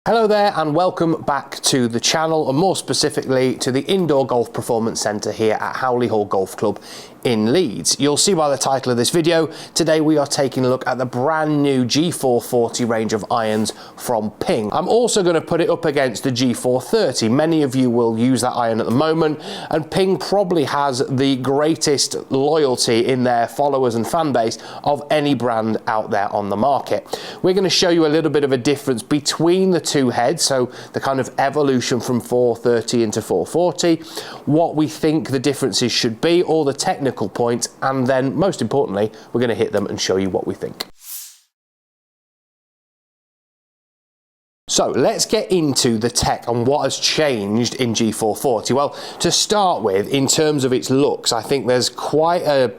Hello there and welcome back to the channel, and more specifically to the Indoor Golf Performance Centre here at Howley Hall Golf Club in Leeds. You'll see by the title of this video, today we are taking a look at the brand new G440 range of irons from PING. I'm also going to put it up against the G430. Many of you will use that iron at the moment, and PING probably has the greatest loyalty in their followers and fan base of any brand out there on the market. We're going to show you a little bit of a difference between the two heads, so the kind of evolution from 430 into 440, what we think the differences should be, all the technical points, and then most importantly we're going to hit them and show you what we think. So let's get into the tech and what has changed in G440. Well, to start with, in terms of its looks, I think there's quite a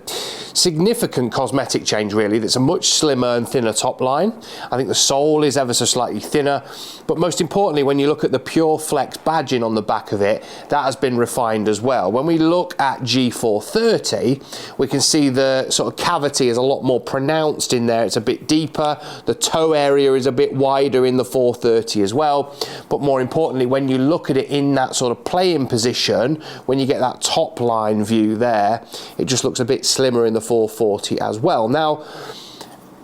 significant cosmetic change really. That's a much slimmer and thinner top line. I think the sole is ever so slightly thinner, but most importantly, when you look at the Pure Flex badging on the back of it, that has been refined as well. When we look at G430, we can see the sort of cavity is a lot more pronounced in there. It's a bit deeper. The toe area is a bit wider in the 430 as well, but more importantly, when you look at it in that sort of playing position, when you get that top line view there, it just looks a bit slimmer in the 440 as well. Now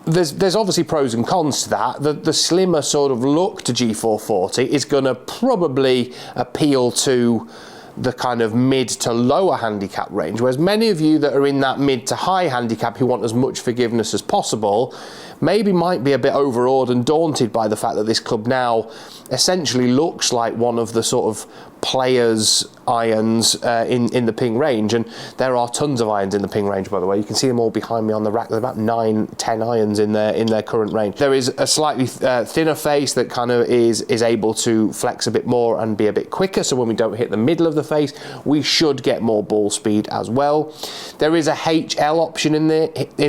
there's obviously pros and cons to that. The slimmer sort of look to G440 is going to probably appeal to the kind of mid to lower handicap range, whereas many of you that are in that mid to high handicap who want as much forgiveness as possible maybe might be a bit overawed and daunted by the fact that this club now essentially looks like one of the sort of players' irons in the PING range. And there are tons of irons in the PING range, by the way. You can see them all behind me on the rack. There's about 9-10 irons in their current range. There is a slightly thinner face that kind of is able to flex a bit more and be a bit quicker, so when we don't hit the middle of the face we should get more ball speed as well. There is a HL option in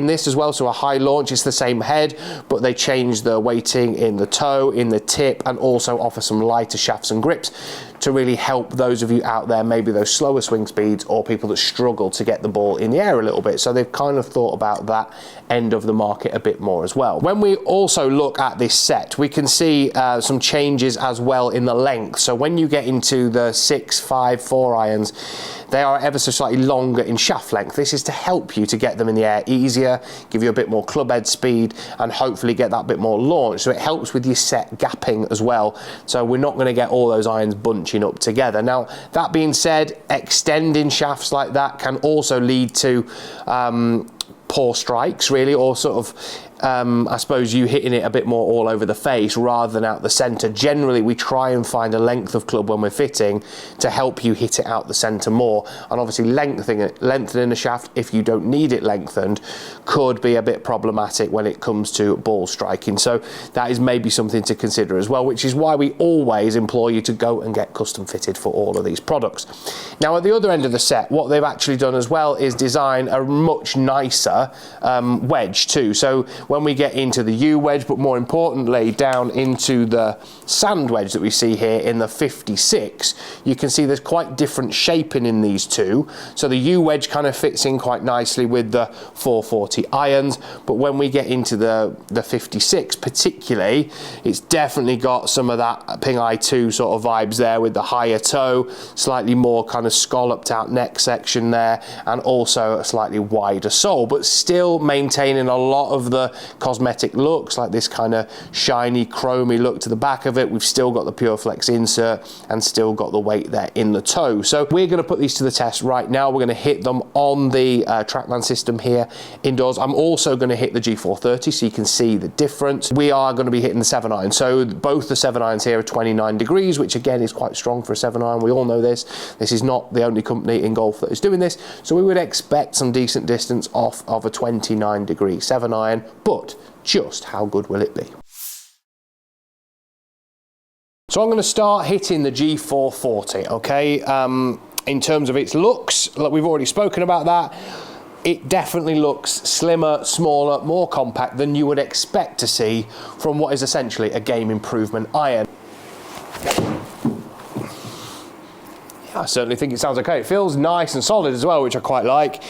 this as well, so a high launch. It's the same head, but they change the weighting in the toe, in the tip, and also offer some lighter shafts and grips to really help those of you out there, maybe those slower swing speeds or people that struggle to get the ball in the air a little bit. So they've kind of thought about that end of the market a bit more as well. When we also look at this set, we can see some changes as well in the length. So when you get into the 6, 5, 4 irons, they are ever so slightly longer in shaft length. This is to help you to get them in the air easier, give you a bit more club head speed, and hopefully get that bit more launch. So it helps with your set gapping as well. So we're not going to get all those irons bunching up together. Now, that being said, extending shafts like that can also lead to poor strikes really, or sort of I suppose you hitting it a bit more all over the face rather than out the centre. Generally we try and find a length of club when we're fitting to help you hit it out the centre more, and obviously lengthening the shaft if you don't need it lengthened could be a bit problematic when it comes to ball striking. So that is maybe something to consider as well, which is why we always implore you to go and get custom fitted for all of these products. Now at the other end of the set, what they've actually done as well is design a much nicer wedge too. So when we get into the U wedge, but more importantly down into the sand wedge that we see here in the 56, you can see there's quite different shaping in these two. So the U wedge kind of fits in quite nicely with the 440 irons, but when we get into the 56 particularly, it's definitely got some of that PING I2 sort of vibes there, with the higher toe, slightly more kind of scalloped out neck section there, and also a slightly wider sole, but still maintaining a lot of the cosmetic looks, like this kind of shiny chromy look to the back of it. We've still got the Pure Flex insert and still got the weight there in the toe. So we're going to put these to the test right now. We're going to hit them on the Trackman system here indoors. I'm also going to hit the G430 so you can see the difference. We are going to be hitting the 7 iron, so both the 7 irons here are 29 degrees, which again is quite strong for a 7 iron. We all know this. This is not the only company in golf that is doing this, so we would expect some decent distance off of a 29 degree 7 iron, but just how good will it be? So I'm going to start hitting the G440, okay? In terms of its looks, like we've already spoken about that, it definitely looks slimmer, smaller, more compact than you would expect to see from what is essentially a game improvement iron. I certainly think it sounds okay. It feels nice and solid as well, which I quite like.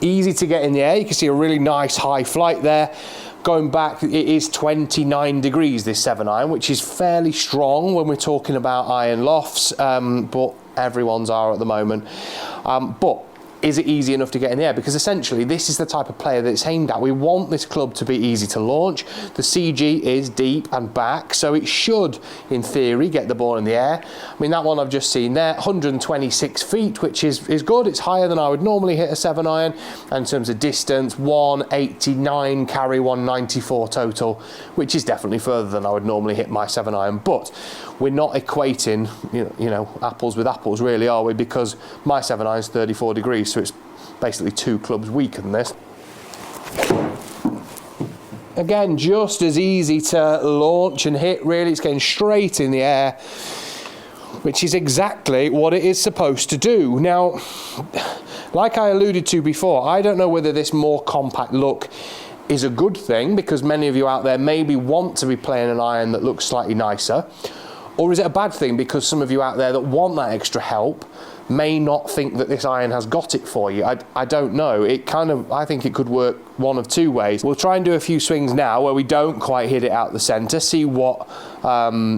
Easy to get in the air. You can see a really nice high flight there. Going back, it is 29 degrees, this 7-iron, which is fairly strong when we're talking about iron lofts, but everyone's are at the moment. But is it easy enough to get in the air? Because essentially this is the type of player that it's aimed at. We want this club to be easy to launch. The CG is deep and back, so it should, in theory, get the ball in the air. I mean, that one I've just seen there, 126 feet, which is good. It's higher than I would normally hit a 7-iron. And in terms of distance, 189 carry, 194 total, which is definitely further than I would normally hit my 7-iron. But we're not equating, you know, apples with apples, really, are we? Because my 7-iron is 34 degrees, so it's basically 2 clubs weaker than this. Again, just as easy to launch and hit, really. It's getting straight in the air, which is exactly what it is supposed to do. Now, like I alluded to before, I don't know whether this more compact look is a good thing, because many of you out there maybe want to be playing an iron that looks slightly nicer. Or is it a bad thing because some of you out there that want that extra help may not think that this iron has got it for you? I don't know. I think it could work one of 2 ways. We'll try and do a few swings now where we don't quite hit it out the centre, see what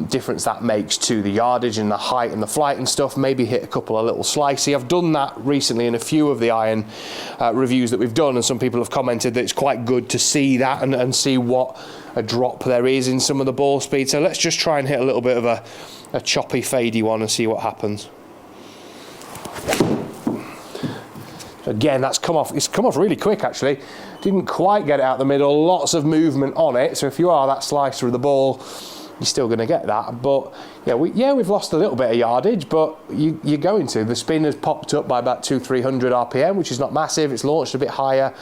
difference that makes to the yardage and the height and the flight and stuff. Maybe hit a couple of little slicey. I've done that recently in a few of the iron reviews that we've done, and some people have commented that it's quite good to see that and see what a drop there is in some of the ball speed. So let's just try and hit a little bit of a choppy, fadey one and see what happens. Again, that's come off. It's come off really quick, actually. Didn't quite get it out the middle. Lots of movement on it. So if you are that slicer of the ball, you're still going to get that. But yeah, we've lost a little bit of yardage, but you're going to. The spin has popped up by about 200-300 RPM, which is not massive. It's launched a bit higher,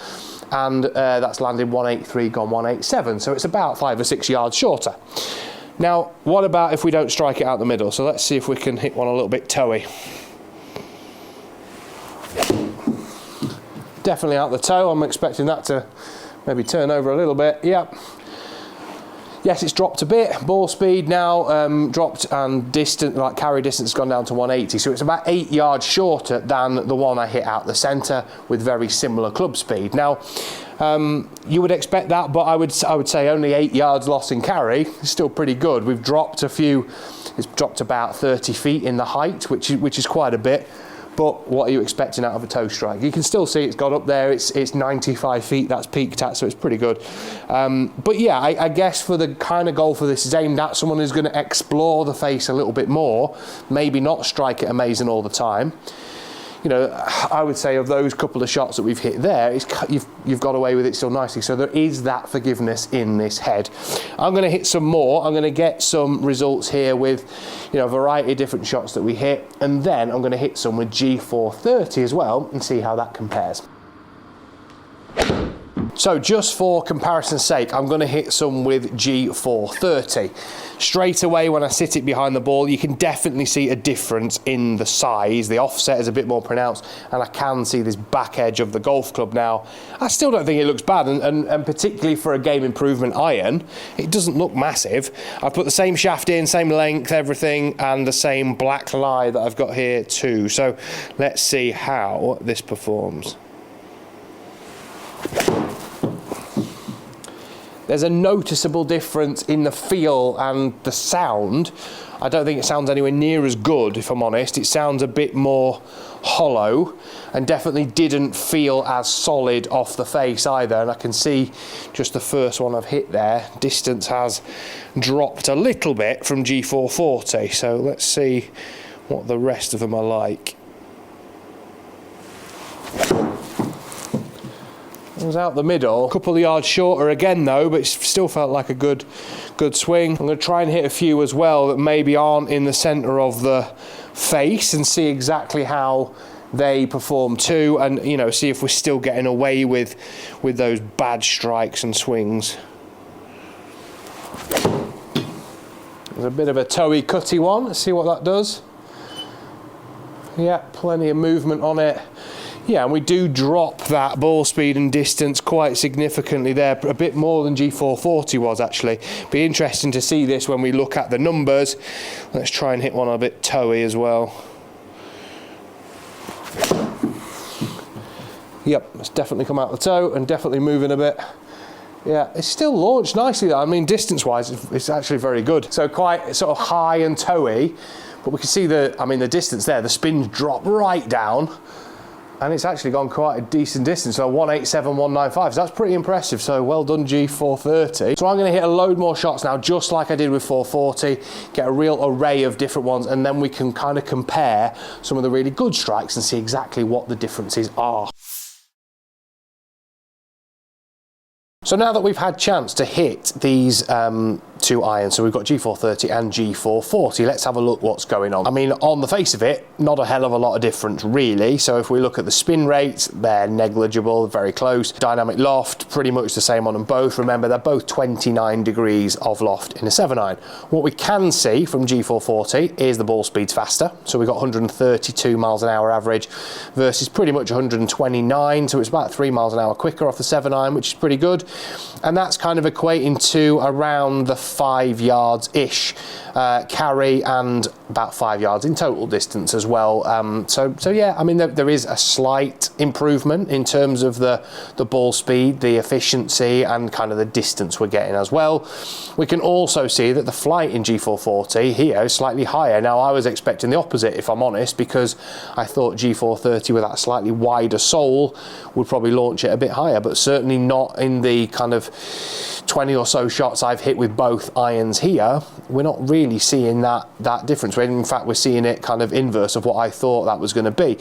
and that's landed 183, gone 187. So it's about 5 or 6 yards shorter. Now, what about if we don't strike it out the middle? So let's see if we can hit one a little bit toey. Definitely out the toe. I'm expecting that to maybe turn over a little bit. Yep. Yes, it's dropped a bit. Ball speed now dropped, and distance, like carry distance, has gone down to 180. So it's about 8 yards shorter than the one I hit out the centre with very similar club speed. Now, you would expect that, but I would say only 8 yards loss in carry is still pretty good. We've dropped a few. It's dropped about 30 feet in the height, which is quite a bit. But what are you expecting out of a toe strike? You can still see it's got up there. It's 95 feet. That's peaked at, so it's pretty good. But yeah, I guess for the kind of golfer this is aimed at, someone who's going to explore the face a little bit more, maybe not strike it amazing all the time. You know, I would say of those couple of shots that we've hit there, you've got away with it still nicely. So there is that forgiveness in this head. I'm going to hit some more. I'm going to get some results here with, you know, a variety of different shots that we hit, and then I'm going to hit some with G430 as well and see how that compares. So just for comparison's sake, I'm going to hit some with G430. Straight away when I sit it behind the ball, you can definitely see a difference in the size. The offset is a bit more pronounced, and I can see this back edge of the golf club now. I still don't think it looks bad, and particularly for a game improvement iron, it doesn't look massive. I've put the same shaft in, same length, everything, and the same black lie that I've got here too. So let's see how this performs. There's a noticeable difference in the feel and the sound. I don't think it sounds anywhere near as good, if I'm honest. It sounds a bit more hollow and definitely didn't feel as solid off the face either. And I can see just the first one I've hit there, distance has dropped a little bit from G440. So let's see what the rest of them are like. It was out the middle, a couple of yards shorter again though, but it still felt like a good swing. I'm going to try and hit a few as well that maybe aren't in the centre of the face and see exactly how they perform too, and you know, see if we're still getting away with those bad strikes and swings. There's a bit of a toey cutty one. Let's see what that does. Yeah, plenty of movement on it. Yeah, and we do drop that ball speed and distance quite significantly there, a bit more than G440 was actually. Be interesting to see this when we look at the numbers. Let's try and hit one a bit toey as well. Yep, it's definitely come out the toe and definitely moving a bit. Yeah, it's still launched nicely though. I mean, distance-wise, it's actually very good. So quite sort of high and towy, but we can see the distance there, the spins drop right down, and it's actually gone quite a decent distance, so 187, 195, so that's pretty impressive, so well done G430. So I'm going to hit a load more shots now, just like I did with 440, get a real array of different ones, and then we can kind of compare some of the really good strikes and see exactly what the differences are. So now that we've had chance to hit these two irons, so we've got G430 and G440, let's have a look what's going on. I mean, on the face of it, not a hell of a lot of difference really. So if we look at the spin rates, they're negligible, very close. Dynamic loft, pretty much the same on them both. Remember, they're both 29 degrees of loft in a 7-iron. What we can see from G440 is the ball speed's faster. So we've got 132 miles an hour average versus pretty much 129. So it's about 3 miles an hour quicker off the 7-iron, which is pretty good. And that's kind of equating to around the 5 yards-ish carry, and about 5 yards in total distance as well. So yeah, I mean, there is a slight improvement in terms of the ball speed, the efficiency, and kind of the distance we're getting as well. We can also see that the flight in G440 here is slightly higher. Now, I was expecting the opposite, if I'm honest, because I thought G430 with that slightly wider sole would probably launch it a bit higher, but certainly not in the kind of 20 or so shots I've hit with both irons here. We're not really seeing that difference. In fact, we're seeing it kind of inverse of what I thought that was going to be.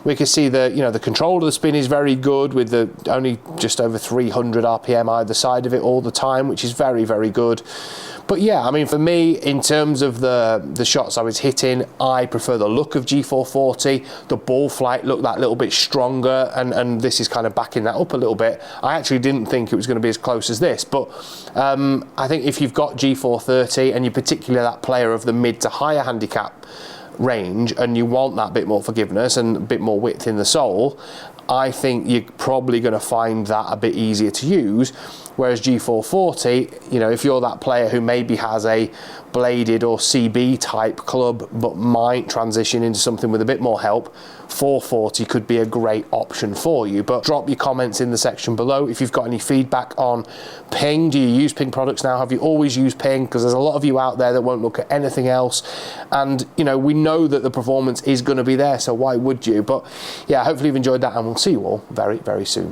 We can see that, you know, the control of the spin is very good, with the only just over 300 RPM either side of it all the time, which is very, very good. But yeah, I mean, for me, in terms of the shots I was hitting, I prefer the look of G440. The ball flight looked that little bit stronger, and this is kind of backing that up a little bit. I actually didn't think it was going to be as close as this, but I think if you've got G430 and you're particularly that player of the mid to higher handicap range and you want that bit more forgiveness and a bit more width in the sole, I think you're probably going to find that a bit easier to use. Whereas G440, you know, if you're that player who maybe has a bladed or CB type club but might transition into something with a bit more help, 440 could be a great option for you. But drop your comments in the section below if you've got any feedback on PING. Do you use PING products now? Have you always used PING? Because there's a lot of you out there that won't look at anything else, and you know, we know that the performance is going to be there, so why would you? But yeah, hopefully you've enjoyed that, and we'll see you all very, very soon.